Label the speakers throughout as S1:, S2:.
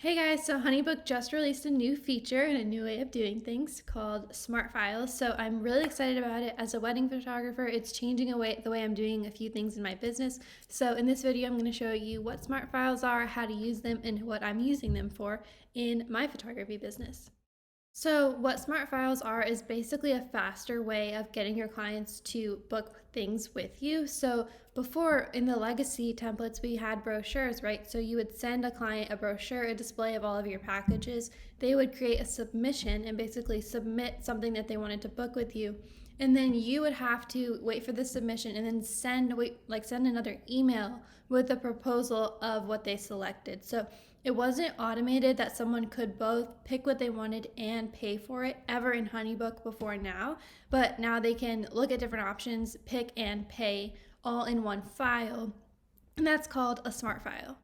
S1: Hey guys, so Honeybook just released a new feature and a new way of doing things called Smart Files. So I'm really excited about it. As a wedding photographer, it's changing the way I'm doing a few things in my business. So in this video, I'm going to show you what Smart Files are, how to use them, and what I'm using them for in my photography business. So, what Smart Files are is basically a faster way of getting your clients to book things with you. So, before in the legacy templates, we had brochures, right? So, you would send a client a brochure, a display of all of your packages. They would create a submission and basically submit something that they wanted to book with you. And then you would have to wait for the submission and then send another email with a proposal of what they selected. So it wasn't automated that someone could both pick what they wanted and pay for it ever in Honeybook before now, but now they can look at different options, pick and pay all in one file, and that's called a smart file.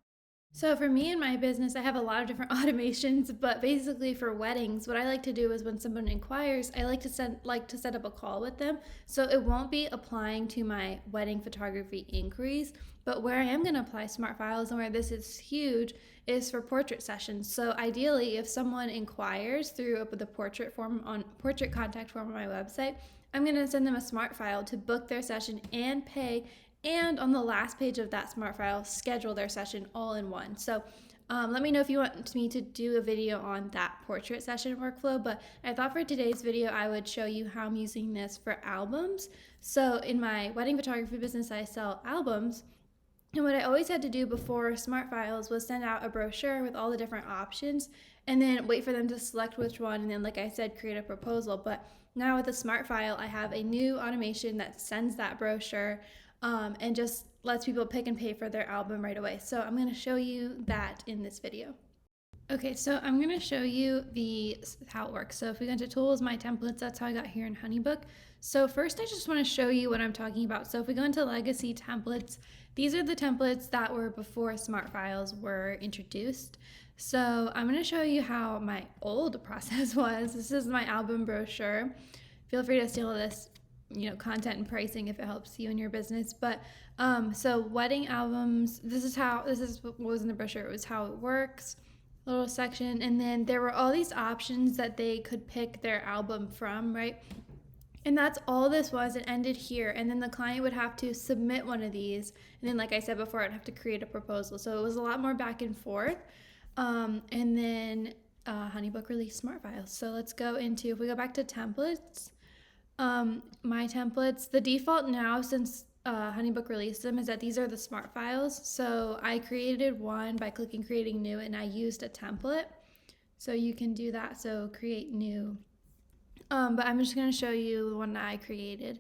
S1: So for me and my business, I have a lot of different automations, but basically for weddings, what I like to do is when someone inquires, I like to set up a call with them. So it won't be applying to my wedding photography inquiries, but where I am going to apply smart files and where this is huge is for portrait sessions. So ideally, if someone inquires through the portrait contact form on my website, I'm going to send them a smart file to book their session and pay, and on the last page of that smart file, schedule their session all in one. So let me know if you want me to do a video on that portrait session workflow, but I thought for today's video I would show you how I'm using this for albums. So in my wedding photography business, I sell albums, and what I always had to do before smart files was send out a brochure with all the different options and then wait for them to select which one, and then, like I said, create a proposal. But now with the smart file, I have a new automation that sends that brochure and just lets people pick and pay for their album right away. So I'm going to show you that in this video. Okay, so I'm going to show you how it works. So if we go into tools, my templates, that's how I got here in Honeybook. So first I just want to show you what I'm talking about. So if we go into legacy templates, these are the templates that were before smart files were introduced. So I'm going to show you how my old process was. This is my album brochure. Feel free to steal this content and pricing if it helps you in your business. But so wedding albums, this is what was in the brochure. It was how it works, little section, and then there were all these options that they could pick their album from, right? And that's all this was. It ended here, and then the client would have to submit one of these, and then, like I said before, I'd have to create a proposal. So it was a lot more back and forth. And then Honeybook released smart files. So let's go into, if we go back to templates, my templates, the default now since Honeybook released them is that these are the smart files. So I created one by clicking creating new, and I used a template. So you can do that. So create new. But I'm just going to show you the one that I created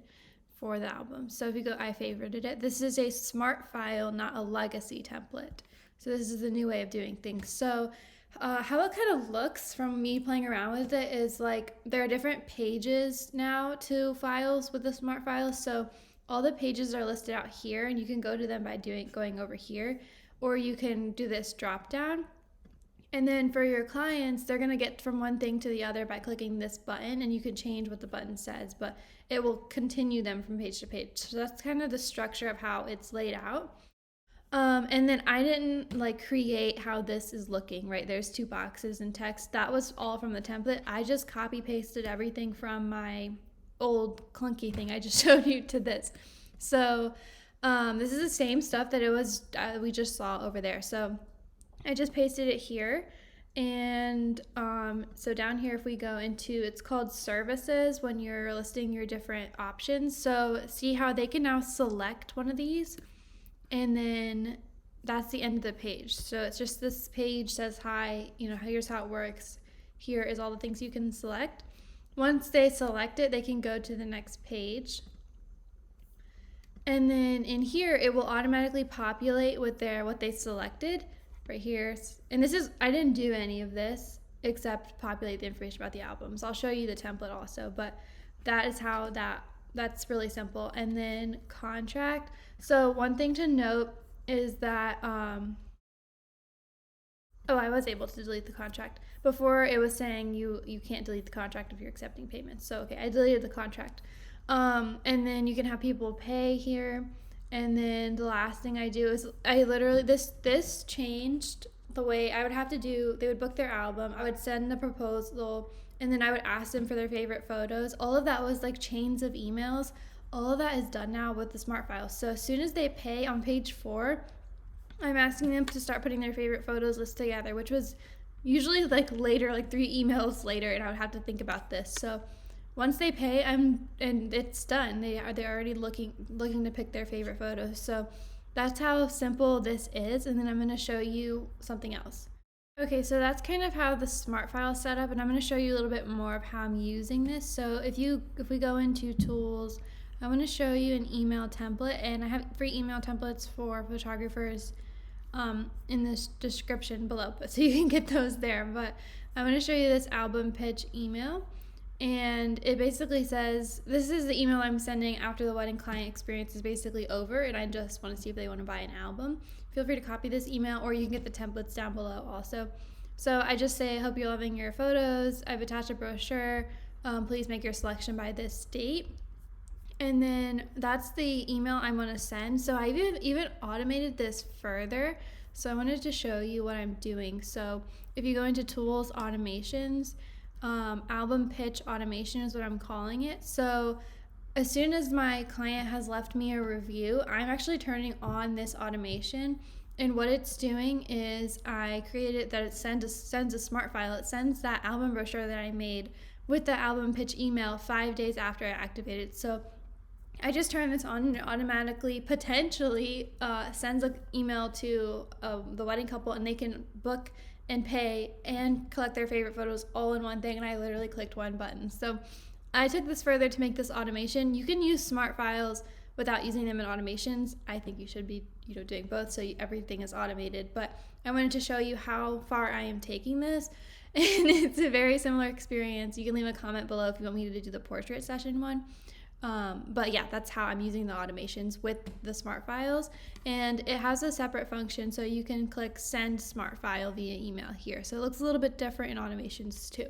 S1: for the album. So if you go, I favorited it. This is a smart file, not a legacy template. So this is the new way of doing things. So how it kind of looks from me playing around with it is like there are different pages now to files with the smart files. So all the pages are listed out here, and you can go to them by going over here, or you can do this drop down. And then for your clients, they're going to get from one thing to the other by clicking this button, and you can change what the button says, but it will continue them from page to page. So that's kind of the structure of how it's laid out. And then I didn't create how this is looking, right? There's two boxes and text. That was all from the template. I just copy pasted everything from my old clunky thing I just showed you to this. So this is the same stuff that it was we just saw over there. So I just pasted it here. And so down here, if we go into, it's called services when you're listing your different options. So see how they can now select one of these, and then that's the end of the page. So it's just this page says, hi, here's how it works. Here is all the things you can select. Once they select it, they can go to the next page. And then in here, it will automatically populate with what they selected right here. And I didn't do any of this except populate the information about the albums. I'll show you the template also, but that is how that's really simple. And then contract. So one thing to note is that, I was able to delete the contract. Before it was saying you can't delete the contract if you're accepting payments. So, okay, I deleted the contract. And then you can have people pay here. And then the last thing I do is I literally, this changed the way I would have to do, they would book their album, I would send the proposal, and then I would ask them for their favorite photos. All of that was like chains of emails. All of that is done now with the Smart Files. So as soon as they pay on page 4, I'm asking them to start putting their favorite photos list together, which was usually like later, like 3 emails later, and I would have to think about this. So once they pay, and it's done. They're already looking to pick their favorite photos. So that's how simple this is, and then I'm going to show you something else. Okay, so that's kind of how the Smart File is set up, and I'm going to show you a little bit more of how I'm using this. So if we go into Tools, I want to show you an email template, and I have free email templates for photographers in this description below, so you can get those there. But I'm going to show you this album pitch email, and it basically says, this is the email I'm sending after the wedding client experience is basically over, and I just want to see if they want to buy an album. Feel free to copy this email, or you can get the templates down below also. So I just say, I hope you're loving your photos. I've attached a brochure. Please make your selection by this date. And then that's the email I want to send. So I even automated this further. So I wanted to show you what I'm doing. So if you go into Tools, Automations, Album Pitch Automation is what I'm calling it. So as soon as my client has left me a review, I'm actually turning on this automation. And what it's doing is I created that it sends a Smart File. It sends that album brochure that I made with the album pitch email 5 days after I activated. So I just turn this on, and it automatically, potentially, sends an email to the wedding couple, and they can book and pay and collect their favorite photos all in one thing, and I literally clicked one button. So I took this further to make this automation. You can use Smart Files without using them in automations. I think you should be doing both, so everything is automated. But I wanted to show you how far I am taking this, and it's a very similar experience. You can leave a comment below if you want me to do the portrait session one. But yeah, that's how I'm using the automations with the Smart Files, and it has a separate function, so you can click Send Smart File via email here. So it looks a little bit different in automations too.